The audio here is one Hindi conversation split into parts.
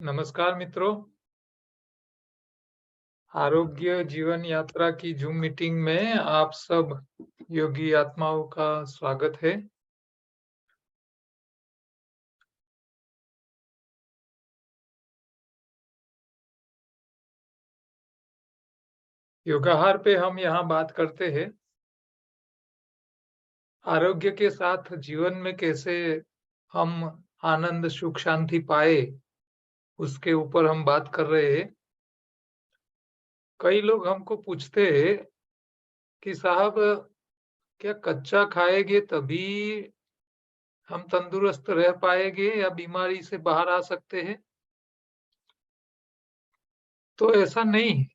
नमस्कार मित्रों, आरोग्य जीवन यात्रा की ज़ूम मीटिंग में आप सब योगी आत्माओं का स्वागत है। योगाहार पे हम यहाँ बात करते हैं, आरोग्य के साथ जीवन में कैसे हम आनंद, सुख, शांति पाए, उसके ऊपर हम बात कर रहे हैं। कई लोग हमको पूछते हैं कि साहब क्या कच्चा खाएँगे तभी हम तंदुरुस्त रह पाएँगे या बीमारी से बाहर आ सकते हैं? तो ऐसा नहीं है।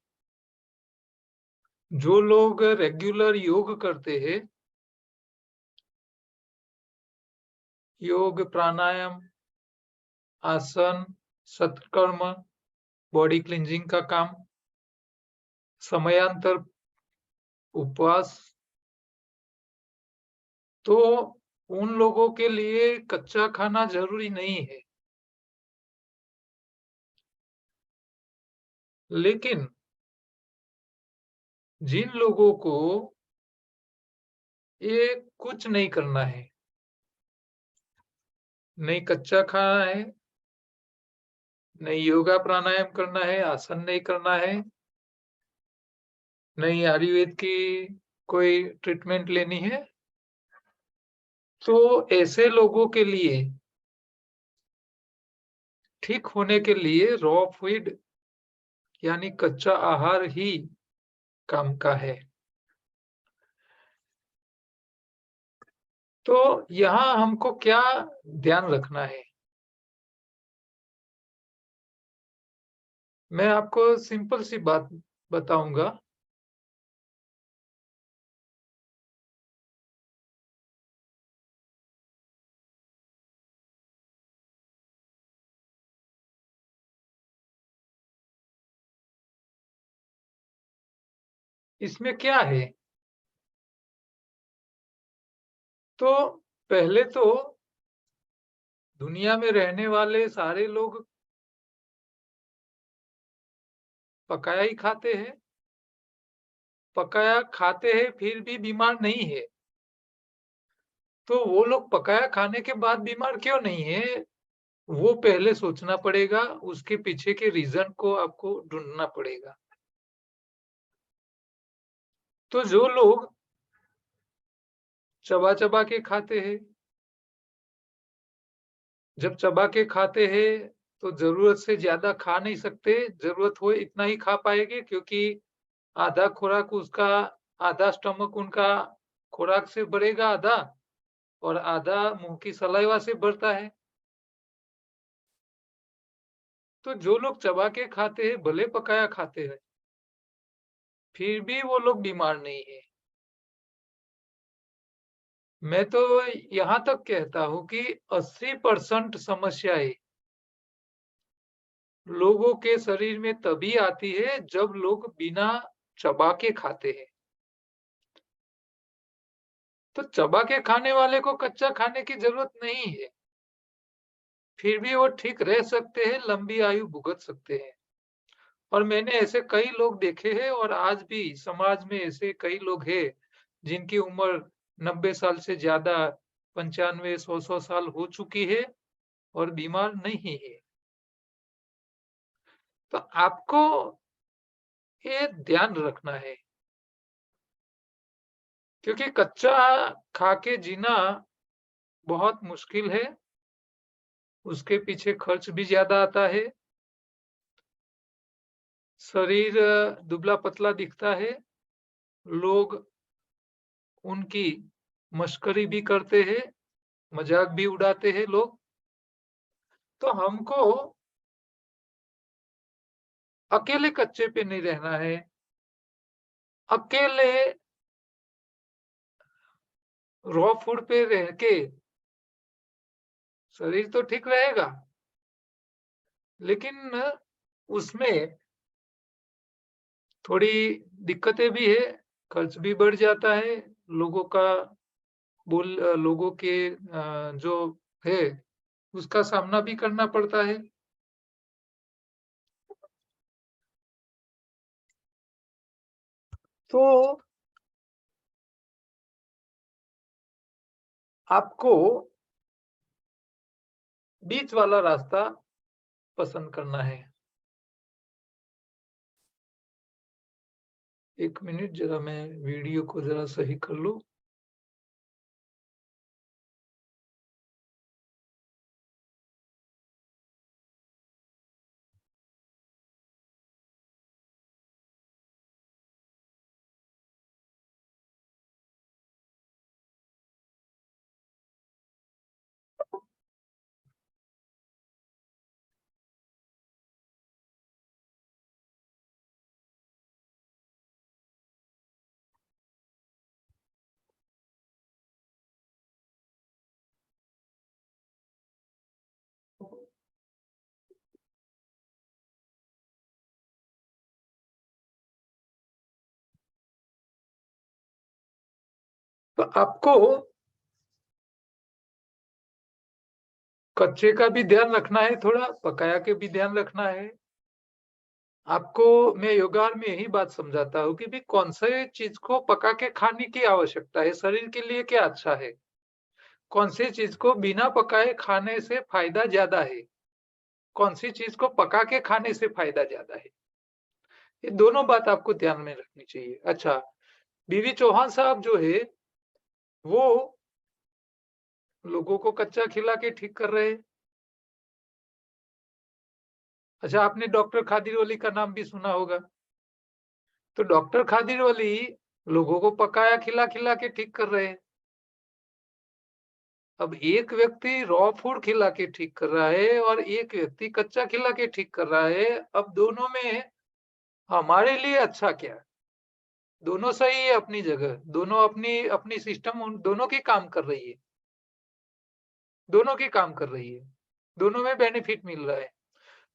जो लोग रेगुलर योग करते हैं, योग, प्राणायाम, आसन, सत्कर्म, बॉडी क्लींजिंग का काम, समयांतर उपवास, तो उन लोगों के लिए कच्चा खाना ज़रूरी नहीं है। लेकिन जिन लोगों को ये कुछ नहीं करना है, नहीं कच्चा खाना है, नहीं योगा प्राणायाम करना है, आसन नहीं करना है, नहीं आयुर्वेद की कोई ट्रीटमेंट लेनी है, तो ऐसे लोगों के लिए ठीक होने के लिए रॉ फूड यानी कच्चा आहार ही काम का है। तो यहाँ हमको क्या ध्यान रखना है? मैं आपको सिंपल सी बात बताऊँगा। इसमें क्या है? तो पहले तो दुनिया में रहने वाले सारे लोग पकाया ही खाते हैं। पकाया खाते हैं फिर भी बीमार नहीं है। तो वो लोग पकाया खाने के बाद बीमार क्यों नहीं है? वो पहले सोचना पड़ेगा, उसके पीछे के रीज़न को आपको ढूँढना पड़ेगा। तो जो लोग चबा-चबा के खाते हैं, जब चबा के खाते हैं, तो ज़रूरत से ज़्यादा खा नहीं सकते, ज़रूरत हो इतना ही खा पाएँगे क्योंकि आधा खुराक उसका आधा स्टमक उनका खुराक से भरेगा आधा और आधा मुँह की सलाइवा से भरता है। तो जो लोग चबा के खाते हैं, भले पकाया खाते हैं, फिर भी वो लोग बीमार नहीं है। मैं तो यहाँ तक कहता हूँ कि 80% समस्याएँ लोगों के शरीर में तभी आती है जब लोग बिना चबा के खाते हैं। तो चबा के खाने वाले को कच्चा खाने की ज़रूरत नहीं है, फिर भी वो ठीक रह सकते हैं, लंबी आयु भुगत सकते हैं। और मैंने ऐसे कई लोग देखे हैं और आज भी समाज में ऐसे कई लोग हैं, जिनकी उम्र 90 साल से ज़्यादा 95, 100-100 साल हो चुकी है और बीमार नहीं है। तो आपको ये ध्यान रखना है, क्योंकि कच्चा खा के जीना बहुत मुश्किल है, उसके पीछे खर्च भी ज़्यादा आता है, शरीर दुबला-पतला दिखता है, लोग उनकी मश्करी भी करते हैं, मज़ाक भी उड़ाते हैं लोग। तो हमको अकेले कच्चे पे नहीं रहना है, अकेले रॉ फूड पे रह के शरीर तो ठीक रहेगा, लेकिन उसमें थोड़ी दिक्कतें भी है, खर्च भी बढ़ जाता है, लोगों का लोगों के जो है, उसका सामना भी करना पड़ता है। तो आपको बीच वाला रास्ता पसंद करना है। 1 मिनट जरा मैं वीडियो को जरा सही कर लूँ। तो आपको कच्चे का भी ध्यान रखना है, थोड़ा पकाया के भी ध्यान रखना है। आपको मैं योगाहार में यही बात समझाता हूँ कि भी कौन से चीज को पका के खाने की आवश्यकता है, शरीर के लिए क्या अच्छा है, कौन सी चीज को बिना पकाए खाने से फायदा ज्यादा है, कौन सी चीज को पका के खाने से फायदा ज्यादा है। ये दोनों बात आपको ध्यान में रखनी चाहिए। अच्छा, बीवी चौहान साहब जो है वो लोगों को कच्चा खिला के ठीक कर रहे हैं। अच्छा, आपने डॉक्टर खादिरवली का नाम भी सुना होगा। तो डॉक्टर खादिरवली लोगों को पकाया खिला खिला के ठीक कर रहे हैं। अब एक व्यक्ति रॉ फूड खिला के ठीक कर रहा है और एक व्यक्ति कच्चा खिला के ठीक कर रहा है। अब दोनों में हमारे लिए अच्छा क्या है? दोनों सही है अपनी जगह, दोनों अपनी अपनी सिस्टम दोनों की काम कर रही है, दोनों की काम कर रही है, दोनों में बेनिफिट मिल रहा है।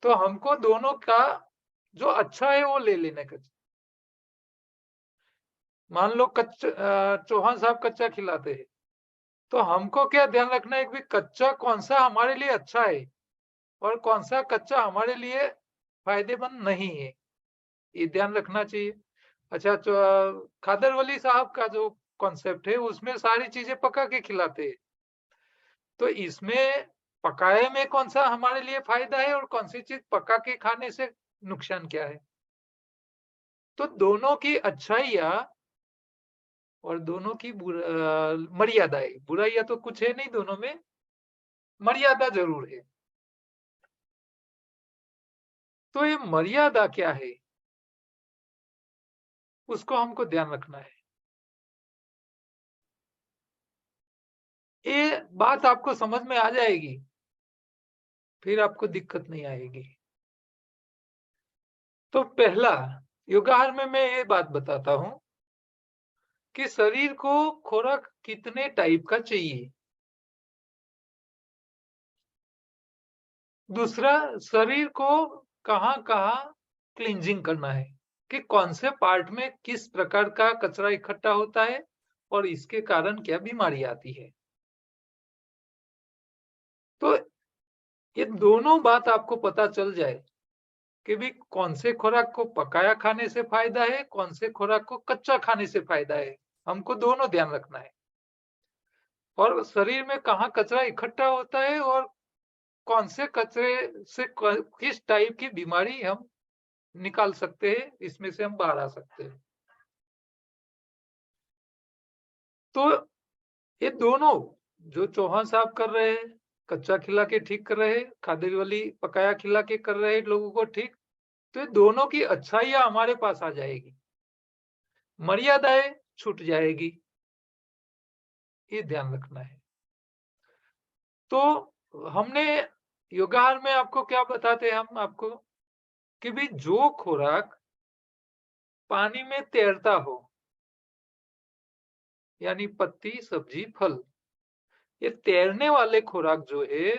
तो हमको दोनों का जो अच्छा है वो ले लेने का। मान लो चौहान साहब कच्चा खिलाते हैं, तो हमको क्या ध्यान रखना है कि कच्चा कौन सा हमारे लिए अच्छा है और कौन सा कच्चा हमारे लिए फायदेमंद नहीं है, ये ध्यान रखना चाहिए। अच्छा, तो खादर वली साहब का जो कॉन्सेप्ट है उसमें सारी चीजें पका के खिलाते हैं। तो इसमें पकाए में कौन सा हमारे लिए फायदा है और कौन सी चीज पका के खाने से नुकसान क्या है। तो दोनों की अच्छाइयाँ और दोनों की मर्यादाएं, बुराइयां तो कुछ है नहीं, दोनों में मर्यादा जरूर है। तो ये मर्यादा क्या है उसको हमको ध्यान रखना है। ये बात आपको समझ में आ जाएगी, फिर आपको दिक्कत नहीं आएगी। तो पहला, योगाहार में मैं ये बात बताता हूं कि शरीर को खुराक कितने टाइप का चाहिए। दूसरा, शरीर को कहाँ कहाँ क्लींजिंग करना है, कि कौन से पार्ट में किस प्रकार का कचरा इकट्ठा होता है और इसके कारण क्या बीमारी आती है। तो ये दोनों बात आपको पता चल जाए कि भी कौन से खुराक को पकाया खाने से फायदा है, कौन से खुराक को कच्चा खाने से फायदा है, हमको दोनों ध्यान रखना है। और शरीर में कहाँ कचरा इकट्ठा होता है और कौन से कचरे से किस टाइप की बीमारी हम निकाल सकते हैं, इसमें से हम बाहर आ सकते हैं। तो ये दोनों जो चौहान साहब कर रहे हैं, कच्चा खिला के ठीक कर रहे हैं, खादिरवली पकाया खिला के कर रहे हैं लोगों को ठीक, तो ये दोनों की अच्छाइयां हमारे पास आ जाएगी, मर्यादाएं छूट जाएगी, ये ध्यान रखना है। तो हमने योगाहार में आपको क्या बताते हैं हम आपको, कि भी जो खुराक पानी में तैरता हो, यानी पत्ती सब्जी फल, ये तैरने वाले खुराक जो है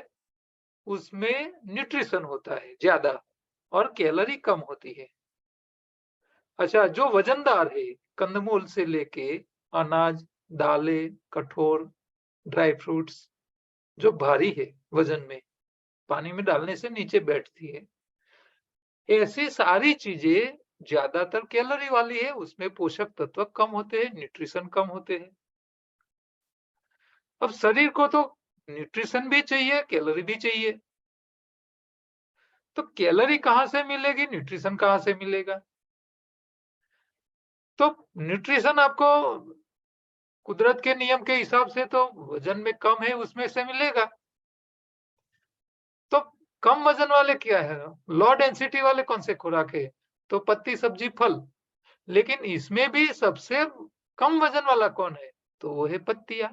उसमें न्यूट्रिशन होता है ज्यादा और कैलोरी कम होती है। अच्छा, जो वजनदार है, कंदमूल से लेके अनाज, दालें, कठोर, ड्राई फ्रूट्स, जो भारी है वजन में, पानी में डालने से नीचे बैठती है, ऐसी सारी चीजें ज्यादातर कैलोरी वाली है, उसमें पोषक तत्व कम होते हैं, न्यूट्रिशन कम होते हैं। अब शरीर को तो न्यूट्रिशन भी चाहिए, कैलोरी भी चाहिए। तो कैलोरी कहाँ से मिलेगी, न्यूट्रिशन कहाँ से मिलेगा? तो न्यूट्रिशन आपको कुदरत के नियम के हिसाब से तो वजन में कम है उसमें से मिलेगा। तो कम वजन वाले क्या है, लो डेंसिटी वाले कौन से खुराक है? तो पत्ती, सब्जी, फल। लेकिन इसमें भी सबसे कम वजन वाला कौन है? तो वो है पत्तियां।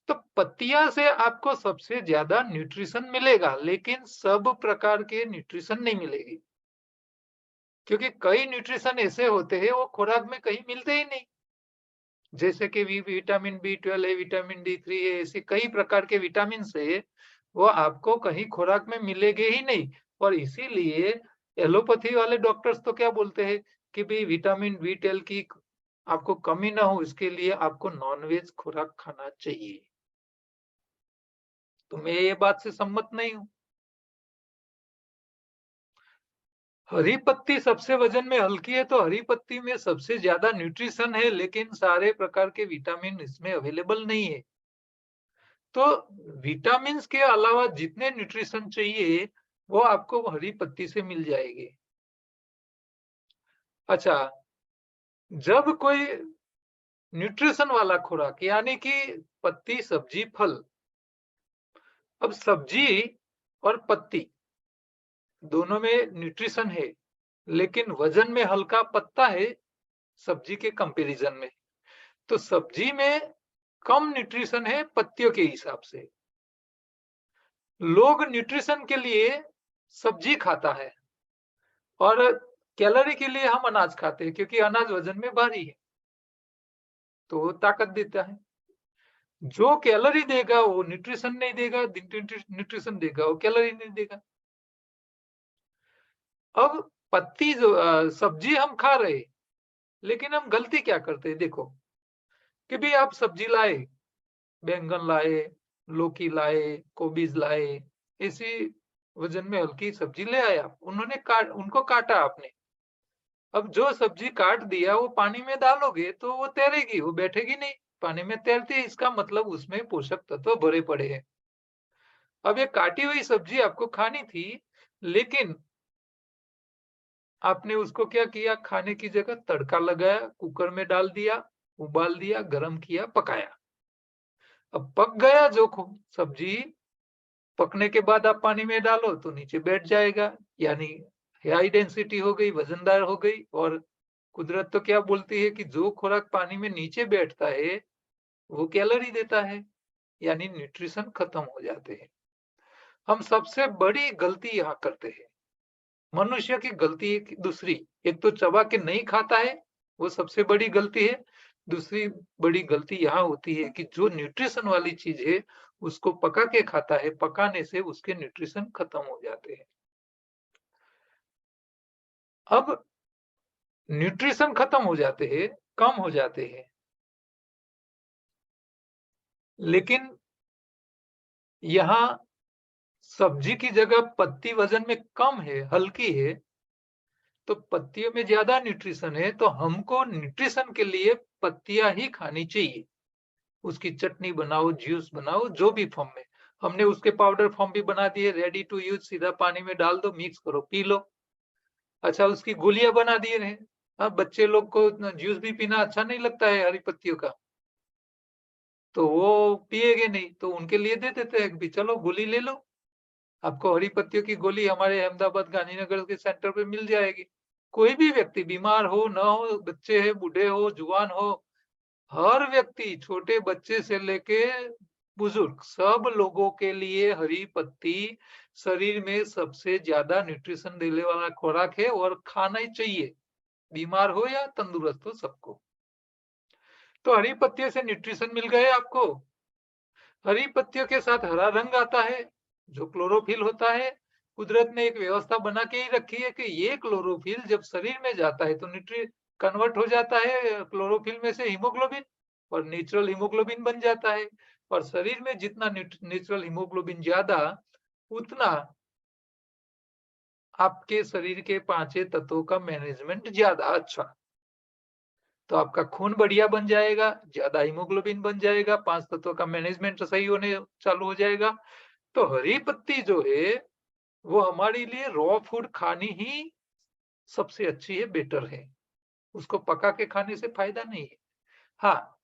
तो पत्तियां से आपको सबसे ज्यादा न्यूट्रिशन मिलेगा, लेकिन सब प्रकार के न्यूट्रिशन नहीं मिलेगी, क्योंकि कई न्यूट्रिशन ऐसे होते हैं वो खुराक में कहीं मिलते ही नहीं। जैसे कि विटामिन बी 12 है, विटामिन D3 है, ऐसे कई प्रकार के विटामिन है, वो आपको कहीं खुराक में मिलेंगे ही नहीं। और इसीलिए एलोपैथी वाले डॉक्टर्स तो क्या बोलते हैं कि भाई विटामिन बी 12 की आपको कमी ना हो, इसके लिए आपको नॉनवेज खुराक खाना चाहिए। तो मैं ये बात से सम्मत नहीं हूँ। हरी पत्ती सबसे वजन में हल्की है, तो हरी पत्ती में सबसे ज्यादा न्यूट्रिशन है, लेकिन सारे प्रकार के विटामिन इसमें अवेलेबल नहीं है। तो विटामिन्स के अलावा जितने न्यूट्रिशन चाहिए वो आपको हरी पत्ती से मिल जाएगी। अच्छा, जब कोई न्यूट्रिशन वाला खुराक यानी कि पत्ती, सब्जी, फल। अब सब्जी और पत्ती दोनों में न्यूट्रिशन है, लेकिन वजन में हल्का पत्ता है सब्जी के कंपैरिजन में। तो सब्जी में कम न्यूट्रिशन है पत्तियों के हिसाब से। लोग न्यूट्रिशन के लिए सब्जी खाता है और कैलोरी के लिए हम अनाज खाते हैं, क्योंकि अनाज वजन में भारी है तो वो ताकत देता है। जो कैलोरी देगा वो न्यूट्रिशन नहीं देगा, न्यूट्रिशन देगा वो कैलोरी नहीं देगा। अब पत्ती जो सब्जी हम खा रहे, लेकिन हम गलती क्या करते हैं देखो, कि भी आप सब्जी लाए, बैंगन लाए, लौकी लाए, कोबीज लाए, ऐसी वजन में हल्की सब्जी ले आए आप, उनको काटा आपने। अब जो सब्जी काट दिया वो पानी में डालोगे तो वो तैरेगी, वो बैठेगी नहीं। पानी में तैरती है, इसका मतलब उसमें पोषक तत्व भरे पड़े हैं। अब ये काटी हुई सब्जी आपको खानी थी, लेकिन आपने उसको क्या किया, खाने की जगह तड़का लगाया, कुकर में डाल दिया, उबाल दिया, गरम किया, पकाया। अब पक गया जो सब्जी, पकने के बाद आप पानी में डालो तो नीचे बैठ जाएगा, यानी हाई डेंसिटी हो गई, वजनदार हो गई। और कुदरत तो क्या बोलती है कि जो खुराक पानी में नीचे बैठता है वो कैलोरी देता है, यानी न्यूट्रिशन खत्म हो जाते हैं। हम सबसे बड़ी गलती यहाँ करते हैं। मनुष्य की गलती दूसरी, एक तो चबा के नहीं खाता है, वो सबसे बड़ी गलती है। दूसरी बड़ी गलती यहाँ होती है कि जो न्यूट्रिशन वाली चीज है उसको पका के खाता है, पकाने से उसके न्यूट्रिशन खत्म हो जाते हैं। अब न्यूट्रिशन खत्म हो जाते हैं, कम हो जाते हैं, लेकिन यहाँ सब्जी की जगह पत्ती वजन में कम है, हल्की है, तो पत्तियों में ज्यादा न्यूट्रिशन है, तो हमको न्यूट्रिशन के लिए पत्तियां ही खानी चाहिए। उसकी चटनी बनाओ, जूस बनाओ, जो भी फॉर्म में। हमने उसके पाउडर फॉर्म भी बना दिए, रेडी टू यूज, सीधा पानी में डाल दो, मिक्स करो, पी लो। अच्छा, उसकी गोलियां बना दिए हैं। हाँ, बच्चे लोग को जूस भी पीना अच्छा नहीं लगता है हरी पत्तियों का, तो वो पिएगे नहीं, तो उनके लिए दे देते हैं कि चलो गोली ले लो, आपको हरी पत्तियों की गोली हमारे अहमदाबाद गांधीनगर के सेंटर पे मिल जाएगी। कोई भी व्यक्ति बीमार हो ना हो, बच्चे है, बूढ़े हो, जुआन हो, हर व्यक्ति, छोटे बच्चे से लेके बुजुर्ग, सब लोगों के लिए हरी पत्ती शरीर में सबसे ज्यादा न्यूट्रिशन देने वाला खुराक है और खाना ही चाहिए, बीमार हो या तंदुरुस्त हो सबको। तो हरी पत्तियों से न्यूट्रिशन मिल गए आपको। हरी पत्तियों के साथ हरा रंग आता है जो क्लोरोफिल होता है। कुदरत ने एक व्यवस्था बना के ही रखी है कि ये क्लोरोफिल जब शरीर में जाता है तो न्यूट्री कन्वर्ट हो जाता है क्लोरोफिल में से हीमोग्लोबिन, और नेचुरल हीमोग्लोबिन बन जाता है। और शरीर में जितना नेचुरल हीमोग्लोबिन ज्यादा, उतना आपके शरीर के पांचों तत्वों का मैनेजमेंट ज्यादा अच्छा, तो आपका खून बढ़िया बन जाएगा, ज्यादा हीमोग्लोबिन बन जाएगा, 5 तत्वों का मैनेजमेंट सही होने चालू हो जाएगा। तो हरी पत्ती जो है वो हमारे लिए रॉ फूड खानी ही सबसे अच्छी है, बेटर है। उसको पका के खाने से फायदा नहीं है। हाँ,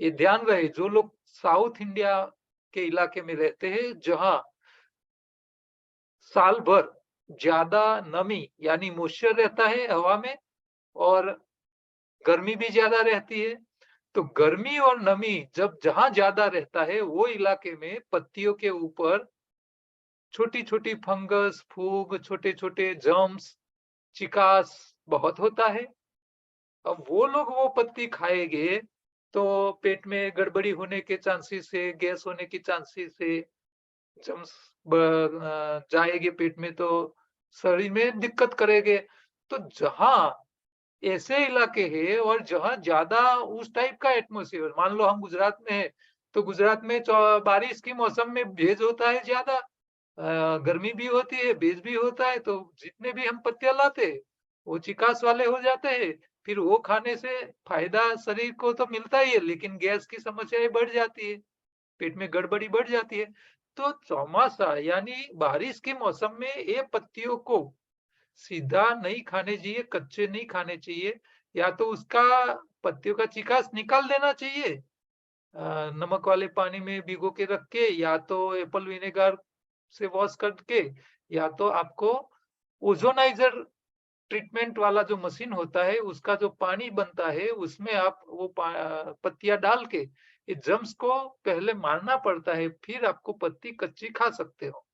ये ध्यान रहे जो लोग साउथ इंडिया के इलाके में रहते हैं जहाँ साल भर ज्यादा नमी यानी मॉइस्चर रहता है हवा में और गर्मी भी ज्यादा रहती है, तो गर्मी और नमी जब जहां ज्यादा रहता है वो इलाके में पत्तियों के ऊपर छोटी-छोटी फंगस, फूग, छोटे-छोटे जर्म्स, चिकास बहुत होता है। अब वो लोग वो पत्ती खाएंगे तो पेट में गड़बड़ी होने के चांसेस है, गैस होने की चांसेस है, जम्स जाएंगे पेट में तो शरीर में दिक्कत करेंगे। तो जहां ऐसे इलाके हैं और जहां ज्यादा उस टाइप का एटमोसफियर, मान लो हम गुजरात में है तो गुजरात में बारिश के मौसम में भेज होता है ज्यादा, गर्मी भी होती है, भेज भी होता है, तो जितने भी हम पत्तियां लाते हैं वो चिकास वाले हो जाते हैं। फिर वो खाने से फायदा शरीर को तो मिलता ही है लेकिन गैस की समस्याएं बढ़ जाती है, पेट में गड़बड़ी बढ़ जाती है। तो चौमासा यानी बारिश के मौसम में ये पत्तियों को सीधा नहीं खाने चाहिए, कच्चे नहीं खाने चाहिए, या तो उसका पत्तियों का चिकास निकाल देना चाहिए, नमक वाले पानी में भिगो के रख के, या तो एप्पल विनेगर से वॉश करके, या तो आपको ओजोनाइजर ट्रीटमेंट वाला जो मशीन होता है उसका जो पानी बनता है उसमें आप वो पत्तियां डाल के ये जम्स को पहले मारना पड़ता है, फिर आपको पत्ती कच्ची खा सकते हो।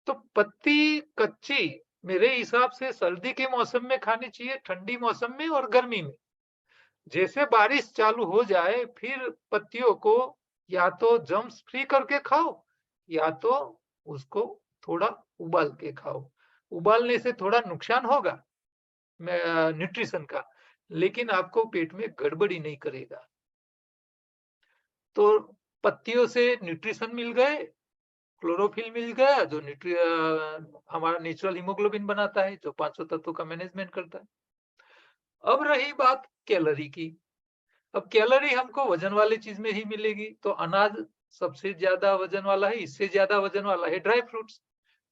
तो पत्ती कच्ची मेरे हिसाब से सर्दी के मौसम में खानी चाहिए, ठंडी मौसम में और गर्मी में। जैसे बारिश चालू हो जाए फिर पत्तियों को या तो जम्स फ्री करके खाओ या तो उसको थोड़ा उबाल के खाओ। उबालने से थोड़ा नुकसान होगा न्यूट्रिशन का, लेकिन आपको पेट में गड़बड़ी नहीं करेगा। तो पत्तियों से न्यूट्रिशन मिल गए, क्लोरोफिल मिल गया जो हमारा नेचुरल हीमोग्लोबिन बनाता है, जो पांचों तत्वों का मैनेजमेंट करता है। अब रही बात कैलोरी की। अब कैलोरी हमको वजन वाली चीज में ही मिलेगी, तो अनाज सबसे ज्यादा वजन वाला है, इससे ज्यादा वजन वाला है ड्राई फ्रूट्स।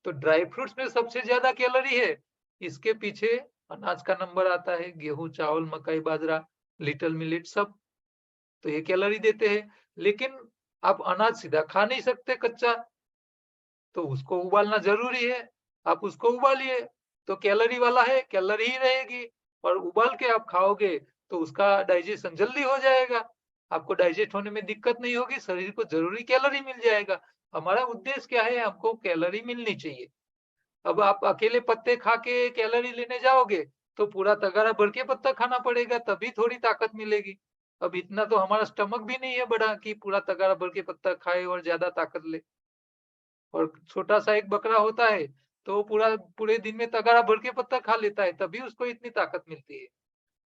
तो ड्राई फ्रूट्स में सबसे ज्यादा कैलोरी है, इसके पीछे अनाज का नंबर आता है, गेहूं, चावल, मकई, बाजरा, लिटिल मिलेट सब। तो ये कैलोरी देते हैं, लेकिन आप अनाज सीधा खा नहीं सकते कच्चा, तो उसको उबालना जरूरी है। आप उसको उबालिए तो कैलोरी वाला है, कैलोरी ही रहेगी, और उबाल के आप खाओगे तो उसका डाइजेशन जल्दी हो जाएगा, आपको डाइजेस्ट होने में दिक्कत नहीं होगी, शरीर को जरूरी कैलोरी मिल जाएगा। हमारा उद्देश्य क्या है, हमको कैलोरी मिलनी चाहिए। अब आप अकेले पत्ते खा के कैलोरी लेने जाओगे तो पूरा तगारा भर के पत्ता खाना पड़ेगा तभी थोड़ी ताकत मिलेगी। अब इतना तो हमारा स्टमक भी नहीं है बड़ा कि पूरा तगारा भर के पत्ता खाए और ज्यादा ताकत ले। और छोटा सा एक बकरा होता है तो पूरा पूरे दिन में तगारा भर के पत्ता खा लेता है तभी उसको इतनी ताकत मिलती है।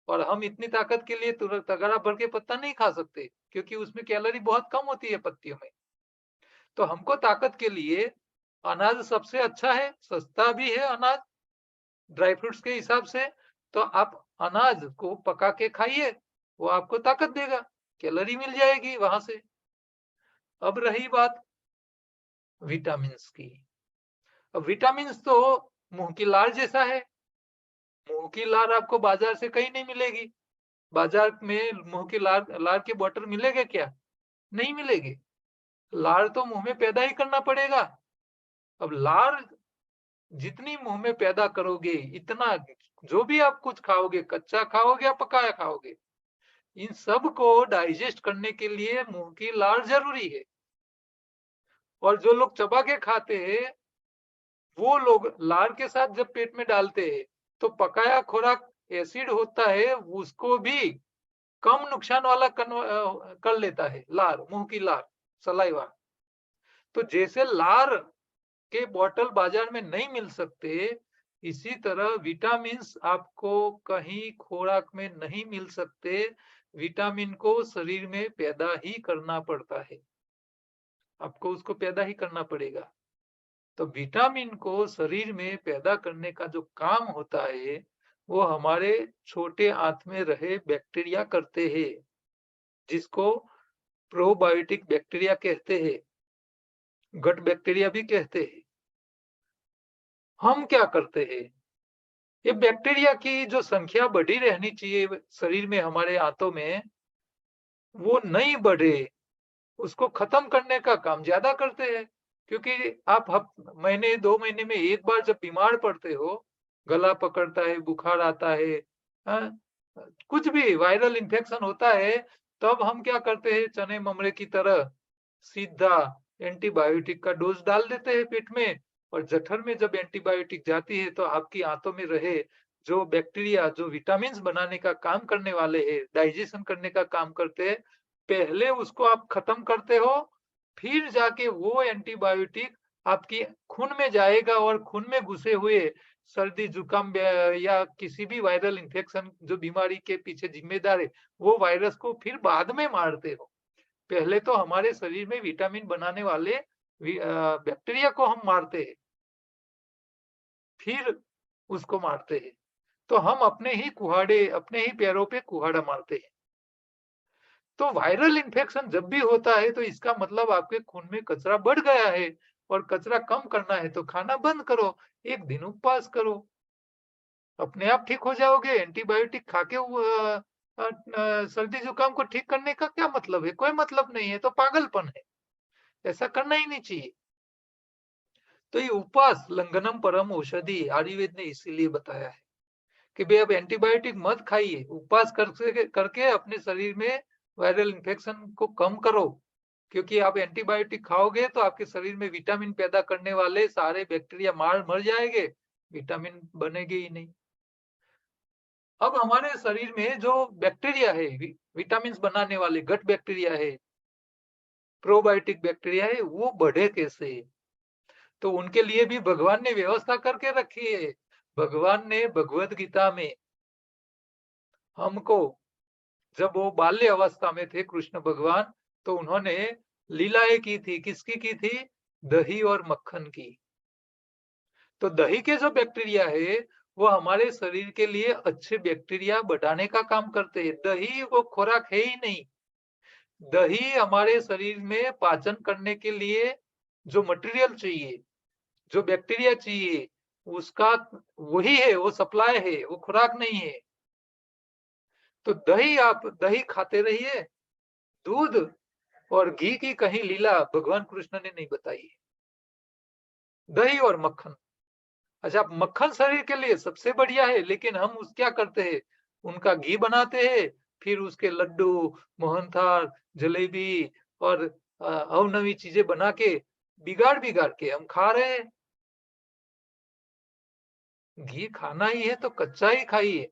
और हम इतनी ताकत के लिए तुरंत तगारा भर के पत्ता नहीं खा सकते क्योंकि उसमें कैलोरी बहुत कम होती है पत्तियों में। तो हमको ताकत के लिए अनाज सबसे अच्छा है, सस्ता भी है अनाज ड्राई फ्रूट्स के हिसाब से। तो आप अनाज को पका के खाइए, वो आपको ताकत देगा, कैलोरी मिल जाएगी वहां से। अब रही बात विटामिन की। अब विटामिन तो मुंह की लार जैसा है, मुंह की लार आपको बाजार से कहीं नहीं मिलेगी। बाजार में मुंह की लार लार के बॉटल मिलेगा क्या? नहीं मिलेगी। लार तो मुंह में पैदा ही करना पड़ेगा। अब लार जितनी मुंह में पैदा करोगे इतना जो भी आप कुछ खाओगे, कच्चा खाओगे या पकाया खाओगे, इन सब को डाइजेस्ट करने के लिए मुंह की लार जरूरी है। और जो लोग चबा के खाते हैं वो लोग लार के साथ जब पेट में डालते हैं तो पकाया खुराक एसिड होता है उसको भी कम नुकसान वाला कर लेता है लार, मुंह की लार, सलाइवा। तो जैसे लार के बॉटल बाजार में नहीं मिल सकते, इसी तरह विटामिन्स आपको कहीं खुराक में नहीं मिल सकते, विटामिन को शरीर में पैदा ही करना पड़ता है, आपको उसको पैदा ही करना पड़ेगा। तो विटामिन को शरीर में पैदा करने का जो काम होता है, वो हमारे छोटे आंत में रहे बैक्टीरिया करते हैं, जिसको प्रोबायोटिक बैक्टीरिया कहते हैं, गट बैक्टीरिया भी कहते हैं। हम क्या करते हैं? ये बैक्टीरिया की जो संख्या बढ़ी रहनी चाहिए शरीर में हमारे आंतों में, वो नहीं बढ़े, उसको खत्म करने का काम ज्यादा करते हैं। क्योंकि आप महीने 2 महीने में एक बार जब बीमार पड़ते हो, गला पकड़ता है, बुखार आता है, हाँ, कुछ भी वायरल इन्फेक्शन होता है, तब हम क्या करते हैं, चने ममरे की तरह सीधा एंटीबायोटिक का डोज डाल देते हैं पेट में। और जठर में जब एंटीबायोटिक जाती है तो आपकी आंतों में रहे जो बैक्टीरिया जो विटामिन बनाने का काम करने वाले हैं, डाइजेशन करने का काम करते हैं, पहले उसको आप खत्म करते हो, फिर जाके वो एंटीबायोटिक आपकी खून में जाएगा और खून में घुसे हुए सर्दी जुकाम या किसी भी वायरल इन्फेक्शन जो बीमारी के पीछे जिम्मेदार है, वो वायरस को फिर बाद में मारते हो। पहले तो हमारे शरीर में विटामिन बनाने वाले बैक्टीरिया को हम मारते हैं, फिर उसको मारते हैं। तो हम अपने ही कुहाड़े, अपने ही पैरों पे कुहाड़ा मारते हैं। तो वायरल इन्फेक्शन जब भी होता है तो इसका मतलब आपके खून में कचरा बढ़ गया है, और कचरा कम करना है तो खाना बंद करो, एक दिन उपवास करो, अपने आप ठीक हो जाओगे। एंटीबायोटिक खा के सर्दी जुकाम को ठीक करने का क्या मतलब है? कोई मतलब नहीं है, तो पागलपन है, ऐसा करना ही नहीं चाहिए। तो ये उपवास लंघनम परम औषधि आयुर्वेद ने इसीलिए बताया है कि भाई अब एंटीबायोटिक मत खाइए, उपवास करके करके अपने शरीर में वायरल इन्फेक्शन को कम करो। क्योंकि आप एंटीबायोटिक खाओगे तो आपके शरीर में विटामिन पैदा करने वाले सारे बैक्टीरिया मर जाएंगे, विटामिन बनेगे ही नहीं। अब हमारे शरीर में जो बैक्टीरिया है, विटामिन बनाने वाले गट बैक्टीरिया है, प्रोबायोटिक बैक्टीरिया है, वो बढ़े कैसे? तो उनके लिए भी भगवान ने व्यवस्था करके रखी है। भगवान ने भगवत गीता में हमको, जब वो बाल्य अवस्था में थे कृष्ण भगवान, तो उन्होंने लीलाएं की थी, किसकी की थी? दही और मक्खन की। तो दही के जो बैक्टीरिया है वो हमारे शरीर के लिए अच्छे बैक्टीरिया बढ़ाने का काम करते हैं। दही वो खुराक है ही नहीं। दही हमारे शरीर में पाचन करने के लिए जो मटेरियल चाहिए, जो बैक्टीरिया चाहिए, उसका वही है, वो सप्लाई है, वो खुराक नहीं है। तो दही, आप दही खाते रहिए। दूध और घी की कहीं लीला भगवान कृष्ण ने नहीं बताई। दही और मक्खन, अच्छा मक्खन शरीर के लिए सबसे बढ़िया है, लेकिन हम उस क्या करते हैं, उनका घी बनाते हैं, फिर उसके लड्डू, मोहनथाल, जलेबी और अवनवी चीजें बना के बिगाड़ बिगाड़ के हम खा रहे हैं। घी खाना ही है तो कच्चा ही खाइए।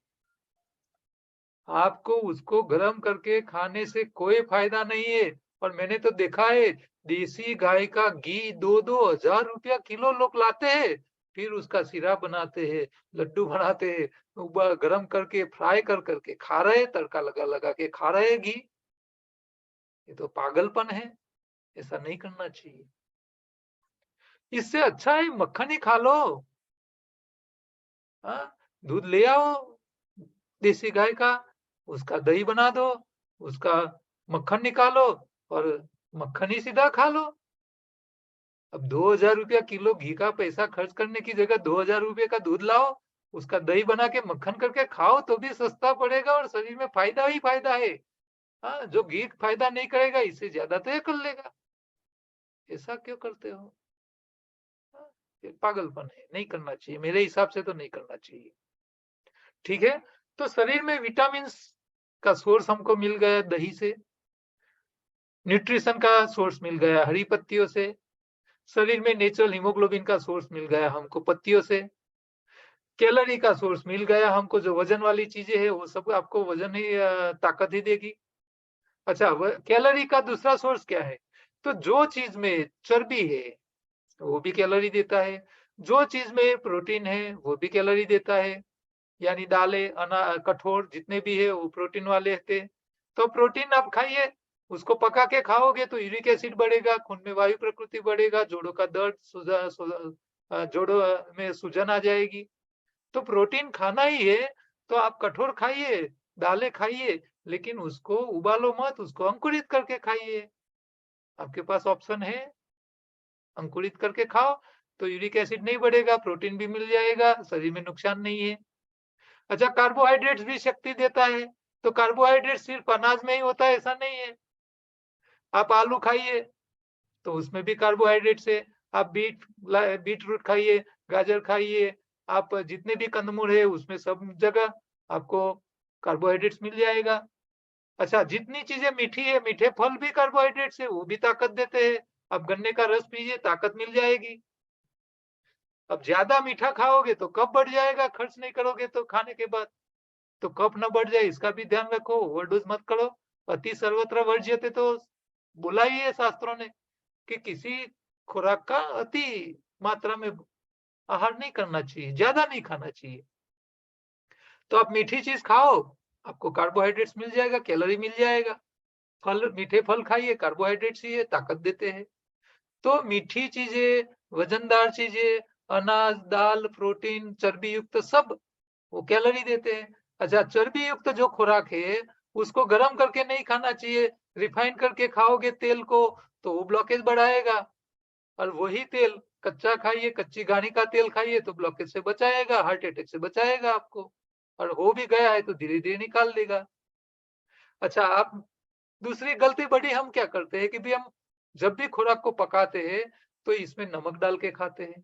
आपको उसको गर्म करके खाने से कोई फायदा नहीं है। और मैंने तो देखा है, देसी गाय का घी 2-2 हजार रुपया किलो लोग लाते हैं, फिर उसका सिरा बनाते हैं, लड्डू बनाते हैं, गरम करके फ्राई कर करके खा रहे, तड़का लगा लगा के खा रहे घी। ये तो पागलपन है, ऐसा नहीं करना चाहिए। इससे अच्छा है मक्खन ही खा लो। हाँ, दूध ले आओ देसी गाय का, उसका दही बना दो, उसका मक्खन निकालो और मक्खन ही सीधा खा लो। अब 2 हजार रुपया किलो घी का पैसा खर्च करने की जगह 2 हजार रुपये का दूध लाओ, उसका दही बना के मक्खन करके खाओ तो भी सस्ता पड़ेगा और शरीर में फायदा ही फायदा है। हाँ, जो घी फायदा नहीं करेगा इससे ज्यादा तो ये कर लेगा। ऐसा क्यों करते हो? हाँ, ये पागलपन है, नहीं करना चाहिए, मेरे हिसाब से तो नहीं करना चाहिए। ठीक है, तो शरीर में विटामिन का सोर्स हमको मिल गया दही से, न्यूट्रिशन का सोर्स मिल गया हरी पत्तियों से, शरीर में नेचुरल हीमोग्लोबिन का सोर्स मिल गया हमको पत्तियों से, कैलोरी का सोर्स मिल गया हमको, जो वजन वाली चीजें है वो सब आपको वजन ही ताकत ही देगी। अच्छा, कैलोरी का दूसरा सोर्स क्या है? तो जो चीज में चर्बी है वो भी कैलोरी देता है, जो चीज में प्रोटीन है वो भी कैलोरी देता है। यानी दालें, कठोर जितने भी है वो प्रोटीन वाले थे। तो प्रोटीन आप खाइए, उसको पका के खाओगे तो यूरिक एसिड बढ़ेगा, खून में वायु प्रकृति बढ़ेगा, जोड़ों का दर्द, जोड़ों में सूजन आ जाएगी। तो प्रोटीन खाना ही है तो आप कठोर खाइए, दालें खाइए, लेकिन उसको उबालो मत, उसको अंकुरित करके खाइए। आपके पास ऑप्शन है, अंकुरित करके खाओ तो यूरिक एसिड नहीं बढ़ेगा, प्रोटीन भी मिल जाएगा, शरीर में नुकसान नहीं है। अच्छा, कार्बोहाइड्रेट्स भी शक्ति देता है, तो कार्बोहाइड्रेट सिर्फ अनाज में ही होता है ऐसा नहीं है। आप आलू खाइए तो उसमें भी कार्बोहाइड्रेट्स है। आप बीट रूट खाइए, गाजर खाइए, आप जितने भी कंदमूल है उसमें सब जगह आपको कार्बोहाइड्रेट्स मिल जाएगा। अच्छा, जितनी चीजें मीठी है, मीठे फल भी कार्बोहाइड्रेट्स है, वो भी ताकत देते हैं। आप गन्ने का रस पीजिए, ताकत मिल जाएगी। अब ज्यादा मीठा खाओगे तो कफ बढ़ जाएगा, खर्च नहीं करोगे तो खाने के बाद, तो कफ न बढ़ जाए इसका भी ध्यान रखो, ओवरडोज मत करो। अति सर्वत्र वर्ज्यते, तो बोला ही है शास्त्रों ने कि किसी खुराक का अति मात्रा में आहार नहीं करना चाहिए, ज्यादा नहीं खाना चाहिए। तो आप मीठी चीज खाओ, आपको कार्बोहाइड्रेट्स मिल जाएगा, कैलोरी मिल जाएगा। फल, मीठे फल खाइए, कार्बोहाइड्रेट्स ही है, ताकत देते हैं। तो मीठी चीजें, वजनदार चीजें, अनाज, दाल, प्रोटीन, चर्बी युक्त सब वो कैलोरी देते हैं। अच्छा, चर्बी युक्त जो खुराक है उसको गर्म करके नहीं खाना चाहिए, रिफाइन करके खाओगे तेल को तो वो ब्लॉकेज बढ़ाएगा। और वही तेल कच्चा खाइए, कच्ची घानी का तेल खाइए तो ब्लॉकेज से बचाएगा, हार्ट अटैक से बचाएगा आपको। और हो भी गया है तो धीरे धीरे निकाल देगा। अच्छा, आप दूसरी गलती बड़ी हम क्या करते हैं कि भी हम जब भी खुराक को पकाते हैं तो इसमें नमक डाल के खाते हैं।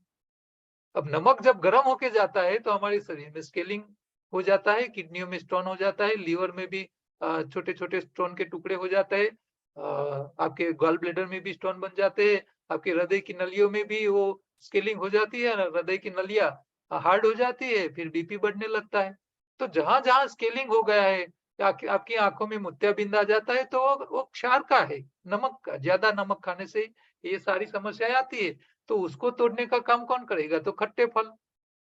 अब नमक जब गर्म होके जाता है तो हमारे शरीर में स्केलिंग हो जाता है, किडनियों में स्टोन हो जाता है, लीवर में भी छोटे छोटे स्टोन के टुकड़े हो जाते हैं, आपके गॉल ब्लेडर में भी स्टोन बन जाते हैं, आपके हृदय की नलियों में भी वो स्केलिंग हो जाती है, हृदय की नलियां हार्ड हो जाती है, फिर बीपी बढ़ने लगता है। तो जहां जहां स्केलिंग हो गया है या आपकी आंखों में मोतियाबिंद आ जाता है तो वो क्षार का है, नमक का, ज्यादा नमक खाने से ये सारी समस्याएं आती है। तो उसको तोड़ने का काम कौन करेगा? तो खट्टे फल,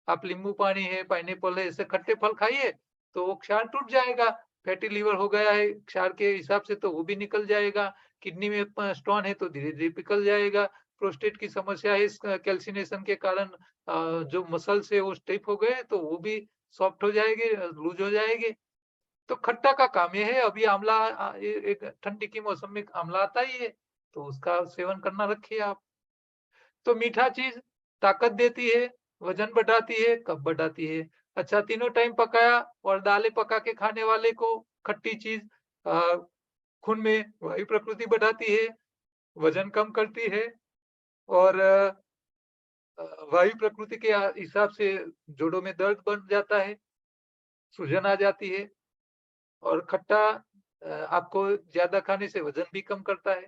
आप नींबू पानी है, पाइनएप्पल है, ऐसे खट्टे फल खाइए तो वो क्षार टूट जाएगा। फैटी लीवर हो गया है क्षार के हिसाब से तो वो भी निकल जाएगा। किडनी में स्टोन है तो धीरे धीरे पिघल जाएगा। प्रोस्टेट की समस्या है इस कैल्सिनेशन के कारण, जो मसल्स है वो स्टिफ हो गए तो वो भी सॉफ्ट हो जाएंगे, लूज हो जाएंगे। तो खट्टा का काम ये है। अभी आंवला, एक ठंडी की मौसम में आंवला आता ही है तो उसका सेवन करना रखिए आप। तो मीठा चीज ताकत देती है, वजन बढ़ाती है, कफ बढ़ाती है। अच्छा, तीनों टाइम पकाया और दालें पका के खाने वाले को खट्टी चीज अ, खून में वायु प्रकृति बढ़ाती है, वजन कम करती है और वायु प्रकृति के हिसाब से जोड़ों में दर्द बढ़ जाता है, सूजन आ जाती है। और खट्टा आपको ज्यादा खाने से वजन भी कम करता है।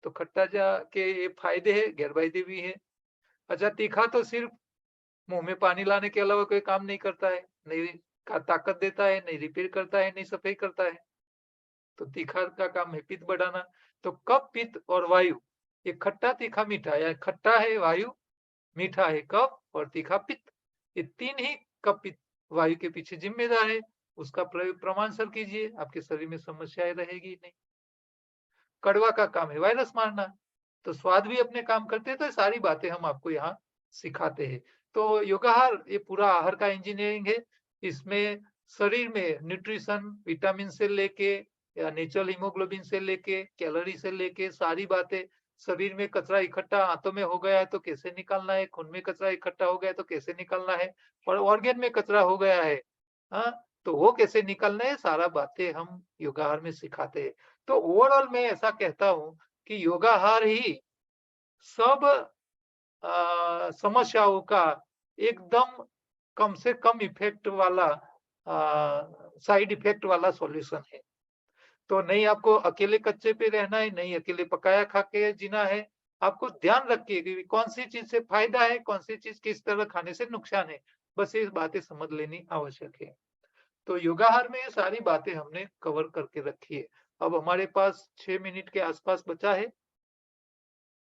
तो खट्टा जा के ये फायदे हैं, गैरफायदे भी है। अच्छा, तीखा तो सिर्फ मुंह में पानी लाने के अलावा कोई काम नहीं करता है, नहीं ताकत देता है, नहीं रिपेयर करता है, नहीं सफाई करता है। तो तीखा का काम है पित्त बढ़ाना। तो कफ, पित्त और वायु, ये खट्टा, तीखा, मीठा, या खट्टा है वायु, मीठा है कफ और तीखा पित्त, ये तीन ही कफ, पित्त, वायु के पीछे जिम्मेदार है। उसका प्रयोग प्रमाण सर कीजिए, आपके शरीर में समस्याएं रहेगी नहीं। कड़वा का काम है वायरस मारना, तो स्वाद भी अपने काम करते हैं। तो सारी बातें हम आपको यहाँ सिखाते हैं। तो योगाहार ये पूरा आहार का इंजीनियरिंग है। इसमें शरीर में न्यूट्रिशन, विटामिन से लेके या नेचुरल हीमोग्लोबिन से लेके कैलोरी से लेके सारी बातें, शरीर में कचरा इकट्ठा आंतों में हो गया है तो कैसे निकालना है, खून में कचरा इकट्ठा हो गया है तो कैसे निकालना है, और ऑर्गेन में कचरा हो गया है, हाँ, तो वो कैसे निकालना है, सारा बातें हम योगाहार में सिखाते हैं। तो ओवरऑल मैं ऐसा कहता हूँ कि योगाहार ही सब समस्याओं का एकदम कम से कम इफेक्ट वाला, साइड इफेक्ट वाला सॉल्यूशन है। तो नहीं आपको अकेले कच्चे पे रहना है, नहीं अकेले पकाया खा के जीना है। आपको ध्यान रखिए कि कौन सी चीज से फायदा है, कौन सी चीज किस तरह खाने से नुकसान है, बस ये बातें समझ लेनी आवश्यक है। तो योगाहार में ये सारी बातें हमने कवर करके रखी है। अब हमारे पास 6 मिनट के आसपास बचा है।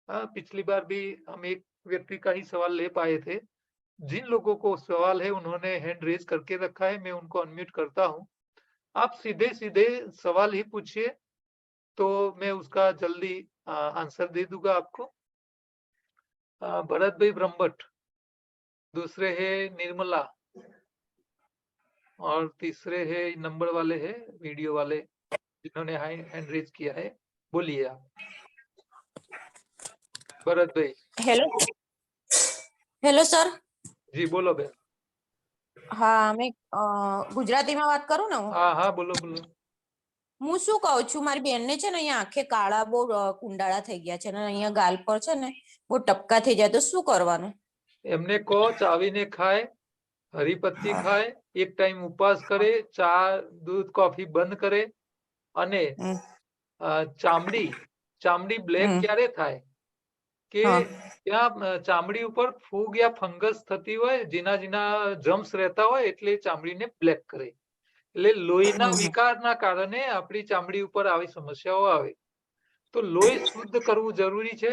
पिछली बार भी हम एक व्यक्ति का ही सवाल ले पाए थे। जिन लोगों को सवाल है उन्होंने हैंड रेज करके रखा है, मैं उनको अनम्यूट करता हूँ। आप सीधे सीधे सवाल ही पूछिए, तो मैं उसका जल्दी आंसर दे दूंगा आपको। भरत भाई ब्रह्मभट्ट, दूसरे है निर्मला, और तीसरे है नंबर वाले है वीडियो वाले जिन्होंने हैंड रेज किया है। बोलिए आप भरत भाई। Hello hello sir. जी बोलो बेन। હા અમે ગુજરાતીમાં વાત કરું ને હું। हाँ हाँ बोलो बोलो। હું શું કહું છું, મારી બેનને છે ને અહીંયા આંખે કાળા બહુ કુંડાળા થઈ ગયા છે ને અહીંયા ગાલ પર છે ને બહુ ટપકા થઈ જાય, તો શું કરવાનું? એમને કહો ચાવીને ખાય, हरी पत्ती खाए, एक टाइम उपवास करे, चा दूध कॉफी बंद करे, अने चामड़ी चामड़ी ब्लेक क्यारे थाय के ત્યાં ચામડી ઉપર ફૂગ યા ફંગસ થતી હોય, જીના જીના જમ્સ રહેતા હોય એટલે ચામડીને બ્લેક કરે, એટલે લોહીના વિકારના કારણે આપણી ચામડી ઉપર આવી સમસ્યાઓ આવે। તો લોહી શુદ્ધ કરવું જરૂરી છે।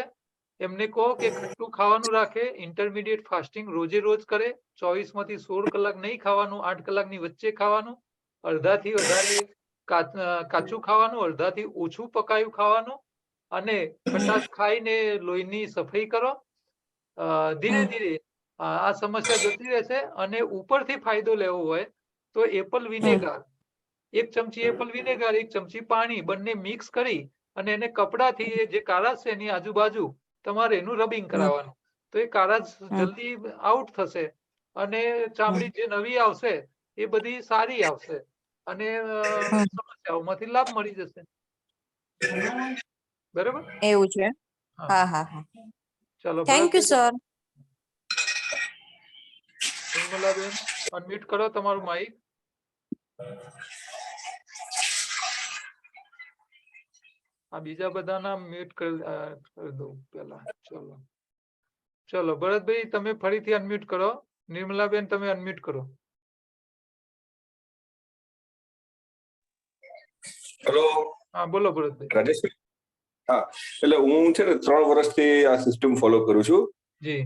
એમને કહો કે ખટ્ટું ખાવાનું રાખે, ઇન્ટરમીડિયેટ ફાસ્ટિંગ રોજે રોજ કરે, 24 માંથી 16 કલાક નહીં ખાવાનું, 8 કલાકની વચ્ચે ખાવાનું, અડધાથી વધારે કાચું ખાવાનું, અડધાથી ઓછું પકાયું ખાવાનું, અને ખટાશ ખાઈને લોહીની સફાઈ કરો। ધીરે ધીરે આ સમસ્યા જતી રહેશે। અને ઉપરથી ફાયદો લેવો હોય તો એપલ વિનેગર, 1 ચમચી એપલ વિનેગર, 1 ચમચી પાણી, બંને મિક્સ કરી અને એને કપડાથી જે કાળાશ છે એની આજુબાજુ તમારે એનું રબિંગ કરાવવાનું, તો એ કાળાશ જલ્દી આઉટ થશે અને ચામડી જે નવી આવશે એ બધી સારી આવશે અને સમસ્યાઓમાંથી લાભ મળી જશે। બરાબર? એવું છે? હા હા હા, ચાલો thank you sir. Nirmalaben unmute કરો તમારું માઇક। આ બીજા બધાના મ્યુટ કરી દઉં પહેલા। ચલો ચલો ભરતભાઈ તમે ફરીથી અનમ્યુટ કરો। નિર્મલાબેન તમે અનમ્યુટ કરો। હેલો હા બોલો ભરતભાઈ। રાજેશભાઈ, હા એટલે હું છે ને 3 વર્ષથી આ સિસ્ટમ ફોલો કરું છું। જી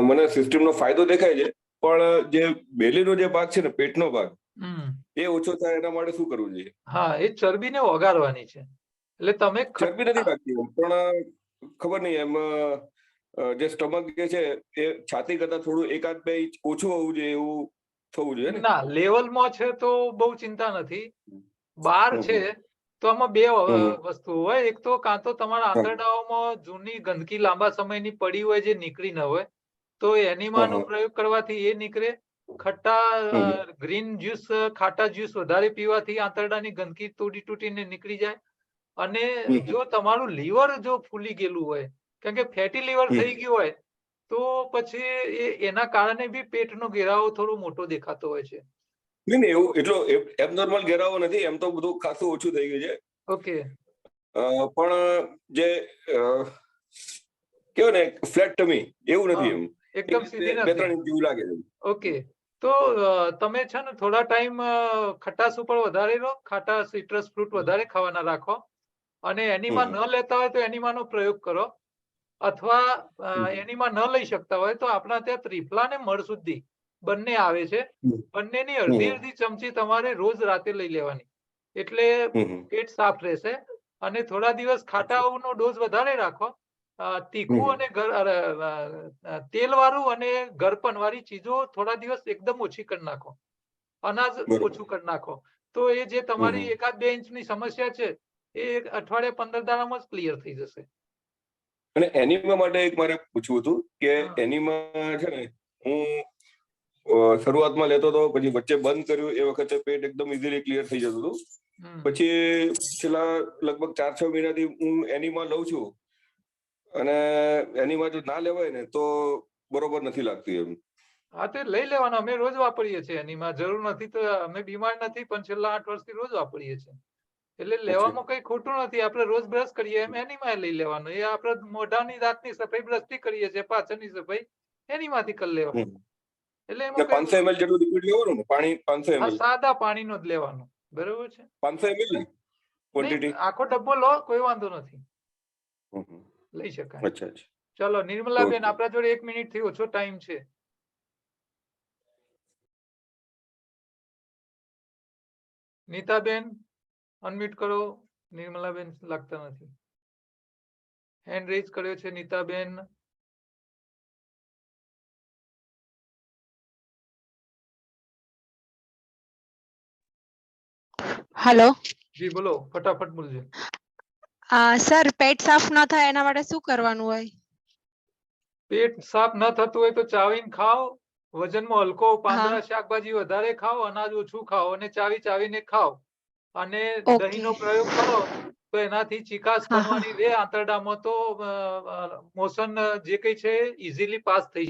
મને સિસ્ટમનો ફાયદો દેખાય છે, પણ જે બેલીનો જે ભાગ છે ને, પેટનો ભાગ, એ ઓછો થાય એના માટે શું કરવું જોઈએ? હા એ ચરબીને ઓગાળવાની છે, એટલે તમે ચરબી નથી લાગતી પણ ખબર નહીં એમાં જે સ્ટમક જે છે એ છાતી કરતા થોડું 1-2 ઇંચ ઓછું હોવું જોઈએ એવું થવું જોઈએ ને? ના લેવલમાં છે તો બહુ ચિંતા નથી। બાર છે તો આમાં બે વસ્તુ હોય, એક તો કાં તો તમારા આંતરડાઓમાં જૂની ગંદકી લાંબા સમયની પડી હોય જે નીકળી ન હોય તો એનીમાનો પ્રયોગ કરવાથી એ નીકળે। ખટ્ટા ગ્રીન જ્યુસ, ખાટા જ્યુસ વધારે પીવાથી આંતરડાની ગંદકી તૂટીને નીકળી જાય। અને જો તમારું લીવર જો ફૂલી ગયેલું હોય, કારણ કે ફેટી લીવર થઈ ગયું હોય તો પછી એના કારણે બી પેટનો ઘેરાવો થોડો મોટો દેખાતો હોય છે। નહીં એવું એટલો એબનોર્મલ ઘેરાવો નથી, એમ તો બધું ખાસું ઓછું થઈ ગયું છે। ઓકે, પણ જે કેવું ને ફ્લેટ ટમી એવું નથી, એમ એકદમ સીધી નથી। 2-3 ઇંચ જેવું લાગે છે। ઓકે, તો તમે છે ને થોડા ટાઈમ ખટાશ ઉપર વધારે રહો, ખાટા સિટ્રસ ફ્રૂટ વધારે ખાવાના રાખો, અને એનીમા ન લેતા હોય તો એનીમાનો પ્રયોગ કરો, અથવા એનીમા ન લઈ શકતા હોય તો આપણા ત્યાં ત્રિફલા ને મળશુદ્ધિ બંને આવે છે, બંનેની અડધી ચમચી તમારે રોજ રાતે લઈ લેવાની, એટલે પેટ સાફ રહેશે। અને થોડા દિવસ ખાટાનો ડોઝ વધારે રાખો, તીખું અને તેલ વાળું અને ગરપન વાળી ચીજો થોડા દિવસ એકદમ ઓછી કરી નાખો, અનાજ ઓછું કરી નાખો, તો એ જે તમારી 1-2 ઇંચની સમસ્યા છે એ અઠવાડિયા 15 દાડામાં જ ક્લિયર થઈ જશે। અને એનીમા માટે એક મારે પૂછવું હતું કે એનીમા છે ને હું શરૂઆતમાં લેતો હતો, પછી વચ્ચે બંધ કર્યું, એ વખતે પેટ એકદમ ઇઝીલી ક્લિયર થઈ જતું હતું, પછી છેલ્લા લગભગ 4-6 મહિનાથી હું એનીમા લઉં છું, અને એનીમા જો ના લેવાય ને તો બરોબર નથી લાગતું એમ। હા તે લઈ લેવાનો, અમે રોજ વાપરીએ છીએ એનીમા, જરૂર નથી તો અમે બીમાર નથી પણ છેલ્લા 8 વર્ષથી રોજ વાપરીએ છીએ, એટલે લેવામાં કઈ ખોટું નથી। આપણે રોજ બ્રશ કરીએ એમ એનીમા લઈ લેવાનું, એ આપણે મોઢાની દાંતની સફાઈ બ્રશથી કરીએ છીએ, પાછળની સફાઈ એનીમાંથી કરી લેવાની, એટલે એમાં 500 ml જેટલું લિક્વિડ લેવાનું ને, પાણી 500 ml? સાદા પાણીનો જ લેવાનું, બરોબર છે? 500 ml ક્વોન્ટિટી? આખો ડબ્બો લો, કોઈ વાંધો નથી, લઈ શકાય। અચ્છા અચ્છા, ચલો નિર્મલાબેન, આપણા જોડે 1 મિનિટ થી ઓછો ટાઈમ છે। નીતાબેન અનમ્યુટ કરો। નિર્મલાબેન લાગતા નથી. હેન્ડ રેઝ કર્યો છે નીતાબેન. હેલો જી બોલો, ફટાફટ બોલજો. સર પેટ સાફ ન થાય એના માટે શું કરવાનું હોય? પેટ સાફ ન થતું હોય તો ચાવીને ખાઓ, વજનમાં હલકો, પાંદડા શાકભાજી વધારે ખાઓ, અનાજ ઓછું ખાઓ અને ચાવીને ખાઓ. અને દહીંનો પ્રયોગ કરો તો એનાથી ચીકાશ બનવાની રે આંતરડામાં, તો મોશન જે કઈ છે ઇઝીલી પાસ થઈ